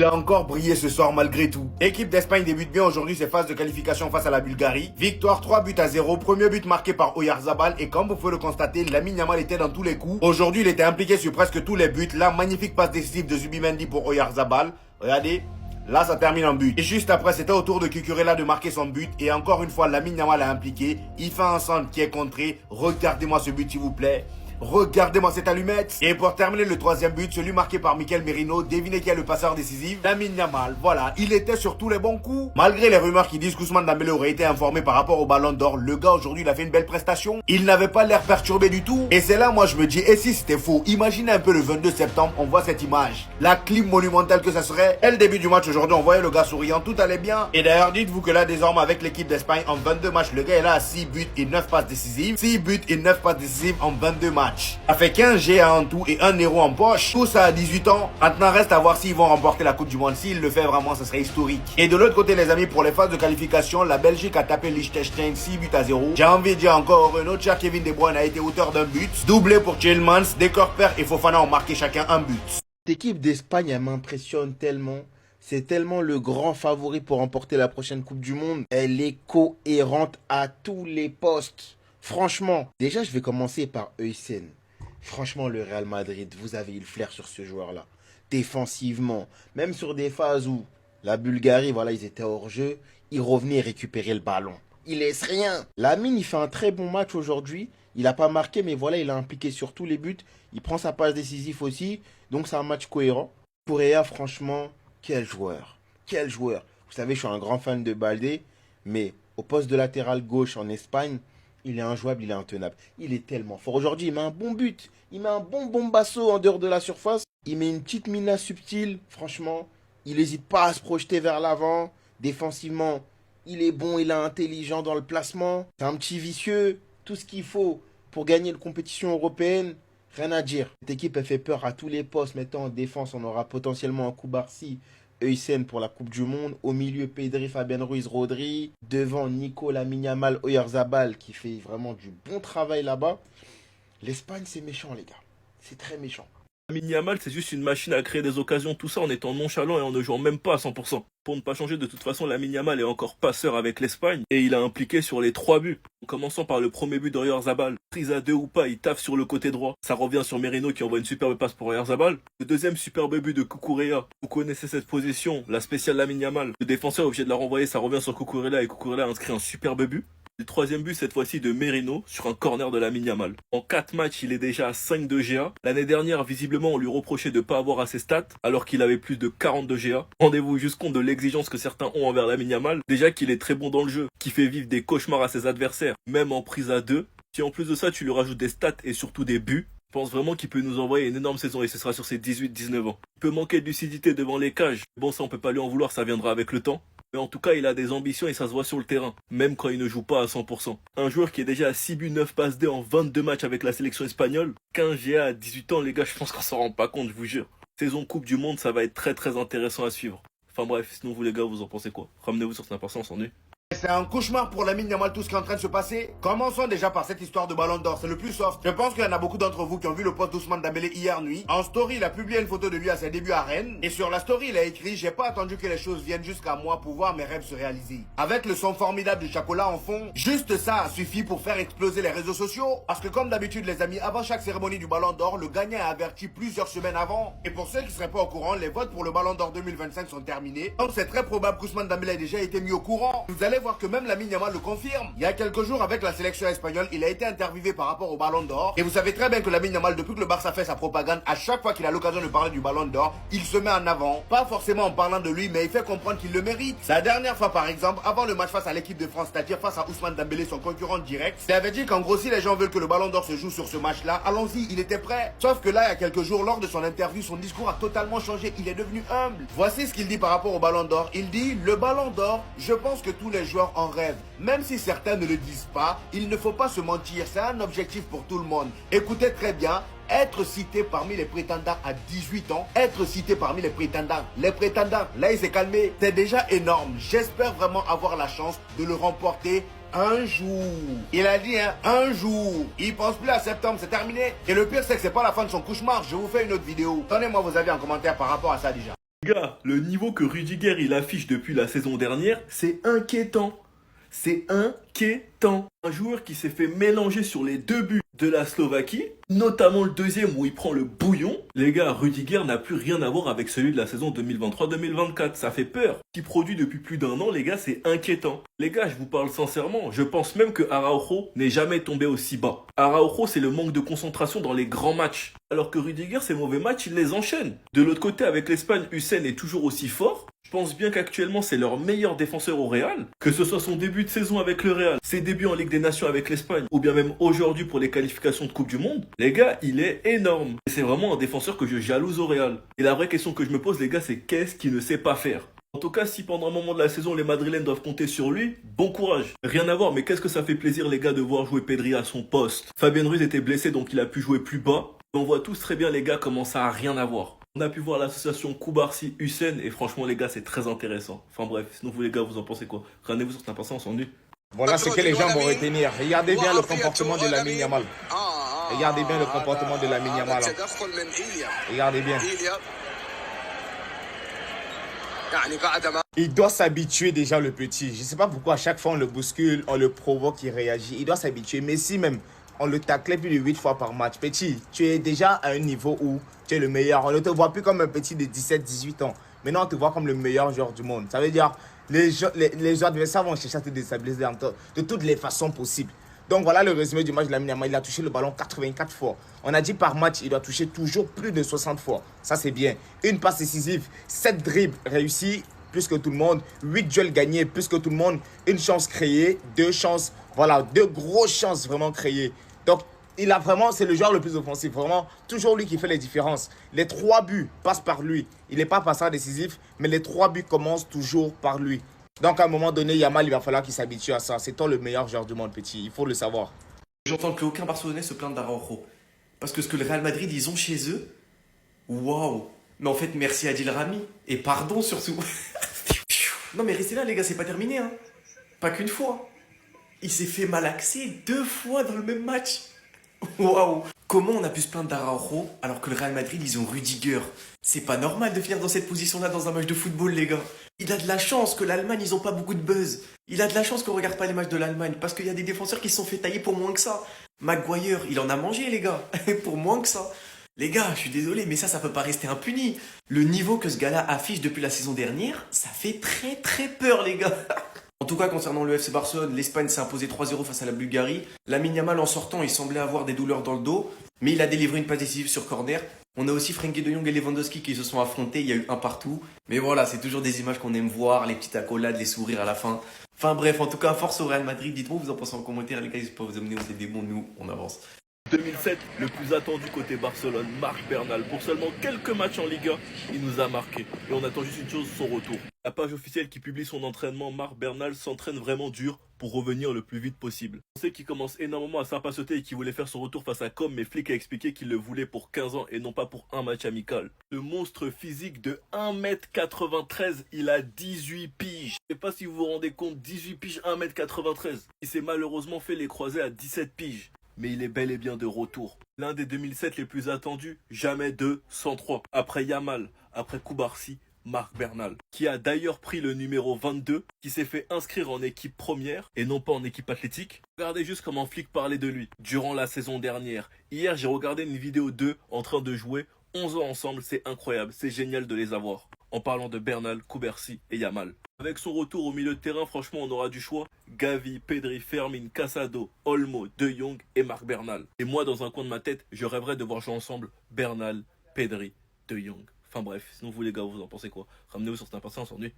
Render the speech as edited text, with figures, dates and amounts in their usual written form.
Il a encore brillé ce soir malgré tout. L'équipe d'Espagne débute bien aujourd'hui ses phases de qualification face à la Bulgarie. Victoire 3 buts à 0, premier but marqué par Oyarzabal et comme vous pouvez le constater, Lamine Yamal était dans tous les coups. Aujourd'hui, il était impliqué sur presque tous les buts. La magnifique passe décisive de Zubimendi pour Oyarzabal. Regardez, là ça termine en but. Et juste après, c'était au tour de Cucurella de marquer son but et encore une fois, Lamine Yamal a impliqué. Il fait un centre qui est contré. Regardez-moi ce but s'il vous plaît. Regardez-moi cette allumette. Et pour terminer le troisième but, celui marqué par Mikel Merino, devinez qui est le passeur décisif? Lamine Yamal. Voilà, il était sur tous les bons coups. Malgré les rumeurs qui disent qu'Ousmane Dembélé aurait été informé par rapport au Ballon d'Or, le gars aujourd'hui il a fait une belle prestation. Il n'avait pas l'air perturbé du tout. Et c'est là moi je me dis, et si c'était faux? Imaginez un peu le 22 septembre, on voit cette image. La clim monumentale que ça serait. Et le début du match aujourd'hui, on voyait le gars souriant, tout allait bien. Et d'ailleurs, dites-vous que là désormais avec l'équipe d'Espagne, en 22 matchs, le gars est là à 6 buts et 9 passes décisives. 6 buts et 9 passes décisives en 22 matchs. Ça fait 15 GA en tout et 1 héros en poche. Tout ça à 18 ans. Maintenant reste à voir s'ils vont remporter la Coupe du Monde. S'ils le font vraiment, ce serait historique. Et de l'autre côté les amis, pour les phases de qualification, la Belgique a tapé Liechtenstein 6 buts à 0. J'ai envie de dire encore, notre cher Kevin De Bruyne a été auteur d'un but. Doublé pour Tielemans, Dekorper et Fofana ont marqué chacun un but. Cette équipe d'Espagne, elle m'impressionne tellement. C'est tellement le grand favori pour remporter la prochaine Coupe du Monde. Elle est cohérente à tous les postes. Franchement, déjà je vais commencer par Eusen. Franchement, le Real Madrid, vous avez eu le flair sur ce joueur-là. Défensivement, même sur des phases où la Bulgarie, voilà, ils étaient hors jeu, ils revenaient récupérer le ballon. Il laisse rien. Lamine, il fait un très bon match aujourd'hui. Il n'a pas marqué, mais voilà, il a impliqué sur tous les buts. Il prend sa passe décisive aussi. Donc, c'est un match cohérent. Correa, franchement, quel joueur. Quel joueur. Vous savez, je suis un grand fan de Baldé, mais au poste de latéral gauche en Espagne, il est injouable, il est intenable. Il est tellement fort. Aujourd'hui, il met un bon but. Il met un bon bombasso en dehors de la surface. Il met une petite mina subtile. Franchement, il n'hésite pas à se projeter vers l'avant. Défensivement, il est bon, il est intelligent dans le placement. C'est un petit vicieux. Tout ce qu'il faut pour gagner la compétition européenne. Rien à dire. Cette équipe, elle fait peur à tous les postes. Maintenant, en défense, on aura potentiellement un Koubarsi, Eusen pour la Coupe du Monde. Au milieu, Pedri, Fabien Ruiz, Rodri. Devant, Nico, Lamine Yamal, Oyarzabal qui fait vraiment du bon travail là-bas. L'Espagne, c'est méchant, les gars. C'est très méchant. Lamine Yamal, c'est juste une machine à créer des occasions, tout ça en étant nonchalant et en ne jouant même pas à 100%. Pour ne pas changer, de toute façon, Lamine Yamal est encore passeur avec l'Espagne et il a impliqué sur les 3 buts. En commençant par le premier but d'Oyarzabal, prise à 2 ou pas, il taffe sur le côté droit. Ça revient sur Merino qui envoie une superbe passe pour Oyarzabal. Le deuxième superbe but de Cucurella. Vous connaissez cette position, la spéciale Lamine Yamal. Le défenseur est obligé de la renvoyer, ça revient sur Cucurella et Cucurella inscrit un superbe but. Le troisième but cette fois-ci de Merino sur un corner de Lamine Yamal. En 4 matchs, il est déjà à 5 de GA. L'année dernière, visiblement, on lui reprochait de ne pas avoir assez stats alors qu'il avait plus de 40 de GA. Rendez-vous juste compte de l'exigence que certains ont envers Lamine Yamal. Déjà qu'il est très bon dans le jeu, qui fait vivre des cauchemars à ses adversaires, même en prise à 2. Si en plus de ça, tu lui rajoutes des stats et surtout des buts, je pense vraiment qu'il peut nous envoyer une énorme saison et ce sera sur ses 18-19 ans. Il peut manquer de lucidité devant les cages. Bon, ça on peut pas lui en vouloir, ça viendra avec le temps. Mais en tout cas, il a des ambitions et ça se voit sur le terrain, même quand il ne joue pas à 100%. Un joueur qui est déjà à 6 buts, 9 passes D en 22 matchs avec la sélection espagnole. 15 GA à 18 ans, les gars, je pense qu'on s'en rend pas compte, je vous jure. Saison Coupe du Monde, ça va être très très intéressant à suivre. Enfin bref, sinon vous les gars, vous en pensez quoi? Ramenez-vous sur cette impatience, on s'ennuie. C'est un cauchemar pour Lamine Yamal tout ce qui est en train de se passer. Commençons déjà par cette histoire de Ballon d'Or, c'est le plus soft. Je pense qu'il y en a beaucoup d'entre vous qui ont vu le post d'Ousmane Dembélé hier nuit. En story, il a publié une photo de lui à ses débuts à Rennes. Et sur la story, il a écrit: j'ai pas attendu que les choses viennent jusqu'à moi pour voir mes rêves se réaliser. Avec le son formidable de Chacola en fond, juste ça a suffi pour faire exploser les réseaux sociaux. Parce que comme d'habitude les amis, avant chaque cérémonie du Ballon d'Or, le gagnant est averti plusieurs semaines avant. Et pour ceux qui seraient pas au courant, les votes pour le Ballon d'Or 2025 sont terminés. Donc c'est très probable qu'Ousmane Dembélé ait déjà été mis au courant. Vous allez voir que même Lamine Yamal le confirme. Il y a quelques jours avec la sélection espagnole, il a été interviewé par rapport au Ballon d'Or. Et vous savez très bien que Lamine Yamal, depuis que le Barça fait sa propagande, à chaque fois qu'il a l'occasion de parler du Ballon d'Or, il se met en avant. Pas forcément en parlant de lui, mais il fait comprendre qu'il le mérite. Sa dernière fois par exemple, avant le match face à l'équipe de France, c'est-à-dire face à Ousmane Dembélé, son concurrent direct, il avait dit qu'en gros si les gens veulent que le Ballon d'Or se joue sur ce match-là, allons-y, il était prêt. Sauf que là, il y a quelques jours, lors de son interview, son discours a totalement changé. Il est devenu humble. Voici ce qu'il dit par rapport au Ballon d'Or. Il dit: le Ballon d'Or, je pense que tous les joueurs en rêvent. Même si certains ne le disent pas, il ne faut pas se mentir, c'est un objectif pour tout le monde. Écoutez très bien, être cité parmi les prétendants à 18 ans, être cité parmi les prétendants, là il s'est calmé, c'est déjà énorme. J'espère vraiment avoir la chance de le remporter un jour. Il a dit un jour. Il pense plus à septembre, c'est terminé. Et le pire c'est que c'est pas la fin de son cauchemar. Je vous fais une autre vidéo. Donnez-moi vos avis en commentaire par rapport à ça déjà. Gars, le niveau que Rudiger il affiche depuis la saison dernière, c'est inquiétant. C'est inquiétant. Un joueur qui s'est fait mélanger sur les 2 buts de la Slovaquie, notamment le deuxième où il prend le bouillon. Les gars, Rudiger n'a plus rien à voir avec celui de la saison 2023-2024. Ça fait peur. Qui produit depuis plus d'1 an, les gars, c'est inquiétant. Les gars, je vous parle sincèrement, je pense même que Araujo n'est jamais tombé aussi bas. Araujo, c'est le manque de concentration dans les grands matchs. Alors que Rudiger, ses mauvais matchs, il les enchaîne. De l'autre côté, avec l'Espagne, Hussein est toujours aussi fort. Je pense bien qu'actuellement, c'est leur meilleur défenseur au Real. Que ce soit son début de saison avec le Real, ses débuts en Ligue des Nations avec l'Espagne, ou bien même aujourd'hui pour les qualifications de Coupe du Monde, les gars, il est énorme. Et c'est vraiment un défenseur que je jalouse au Real. Et la vraie question que je me pose, les gars, c'est qu'est-ce qu'il ne sait pas faire? En tout cas, si pendant un moment de la saison, les Madrilènes doivent compter sur lui, bon courage. Rien à voir, mais qu'est-ce que ça fait plaisir, les gars, de voir jouer Pedri à son poste. Fabien Ruiz était blessé, donc il a pu jouer plus bas. Et on voit tous très bien, les gars, comment ça a rien à voir. On a pu voir l'association Koubarsi-Hussein, et franchement, les gars, c'est très intéressant. Enfin bref, sinon vous, les gars, vous en pensez quoi? Rendez-vous sur Snap, on s'ennuie. Voilà ce que les gens vont retenir. Regardez bien le comportement de Lamine Yamal. Regardez bien le comportement de Lamine Yamal. Regardez bien. Il doit s'habituer déjà, le petit. Je ne sais pas pourquoi à chaque fois on le bouscule, on le provoque, il réagit. Il doit s'habituer. Messi même, on le taclait plus de 8 fois par match. Petit, tu es déjà à un niveau où tu es le meilleur. On ne te voit plus comme un petit de 17-18 ans. Maintenant, on te voit comme le meilleur joueur du monde. Ça veut dire les adversaires vont chercher à te déstabiliser de toutes les façons possibles. Donc voilà le résumé du match de Lamine Yamal. Il a touché le ballon 84 fois. On a dit par match, il doit toucher toujours plus de 60 fois. Ça, c'est bien. Une passe décisive, 7 dribbles réussis, plus que tout le monde. 8 duels gagnés, plus que tout le monde. Une chance créée, 2 chances. Voilà, 2 grosses chances vraiment créées. Donc, il a vraiment, c'est le joueur le plus offensif. Vraiment, toujours lui qui fait les différences. Les 3 buts passent par lui. Il n'est pas passeur décisif, mais les 3 buts commencent toujours par lui. Donc, à un moment donné, Yamal, il va falloir qu'il s'habitue à ça. C'est toi le meilleur joueur du monde, petit. Il faut le savoir. J'entends que aucun Barcelonais se plaint d'Araujo. Parce que ce que le Real Madrid, ils ont chez eux, waouh. Mais en fait, merci Adil Rami. Et pardon surtout. Non mais restez là les gars, c'est pas terminé. Hein. Pas qu'une fois. Il s'est fait malaxer 2 fois dans le même match. Waouh. Comment on a pu se plaindre d'Araujo alors que le Real Madrid, ils ont Rudiger? C'est pas normal de finir dans cette position-là dans un match de football, les gars. Il a de la chance que l'Allemagne, ils ont pas beaucoup de buzz. Il a de la chance qu'on regarde pas les matchs de l'Allemagne parce qu'il y a des défenseurs qui se sont fait tailler pour moins que ça. Maguire, il en a mangé, les gars. Pour moins que ça. Les gars, je suis désolé, mais ça peut pas rester impuni. Le niveau que ce gars-là affiche depuis la saison dernière, ça fait très très peur, les gars. En tout cas, concernant le FC Barcelone, l'Espagne s'est imposée 3-0 face à la Bulgarie. Lamine Yamal, en sortant, il semblait avoir des douleurs dans le dos, mais il a délivré une passe décisive sur corner. On a aussi Frenkie de Jong et Lewandowski qui se sont affrontés, il y a eu un partout. Mais voilà, c'est toujours des images qu'on aime voir, les petites accolades, les sourires à la fin. Enfin bref, en tout cas, force au Real Madrid. Dites-moi, vous en pensez en commentaire, les gars, n'hésitez pas à vous amener, vous êtes des bons, nous, on avance. 2007, le plus attendu côté Barcelone, Marc Bernal. Pour seulement quelques matchs en Liga, il nous a marqué. Et on attend juste une chose, son retour. La page officielle qui publie son entraînement, Marc Bernal s'entraîne vraiment dur pour revenir le plus vite possible. On sait qu'il commence énormément à s'impatienter et qu'il voulait faire son retour face à Com, mais Flick a expliqué qu'il le voulait pour 15 ans et non pas pour un match amical. Le monstre physique de 1m93, il a 18 piges. Je sais pas si vous vous rendez compte, 18 piges, 1m93. Il s'est malheureusement fait les croiser à 17 piges. Mais il est bel et bien de retour. L'un des 2007 les plus attendus, jamais 203. Après Yamal, après Koubarsi, Marc Bernal, qui a d'ailleurs pris le numéro 22, qui s'est fait inscrire en équipe première et non pas en équipe athlétique. Regardez juste comment Flick parlait de lui durant la saison dernière. Hier, j'ai regardé une vidéo d'eux en train de jouer 11 ans ensemble, c'est incroyable, c'est génial de les avoir. En parlant de Bernal, Koubarsi et Yamal. Avec son retour au milieu de terrain, franchement, on aura du choix. Gavi, Pedri, Fermin, Casado, Olmo, De Jong et Marc Bernal. Et moi, dans un coin de ma tête, je rêverais de voir jouer ensemble Bernal, Pedri, De Jong. Enfin bref, sinon vous les gars, vous en pensez quoi? Ramenez-vous sur Snap, on s'ennuie.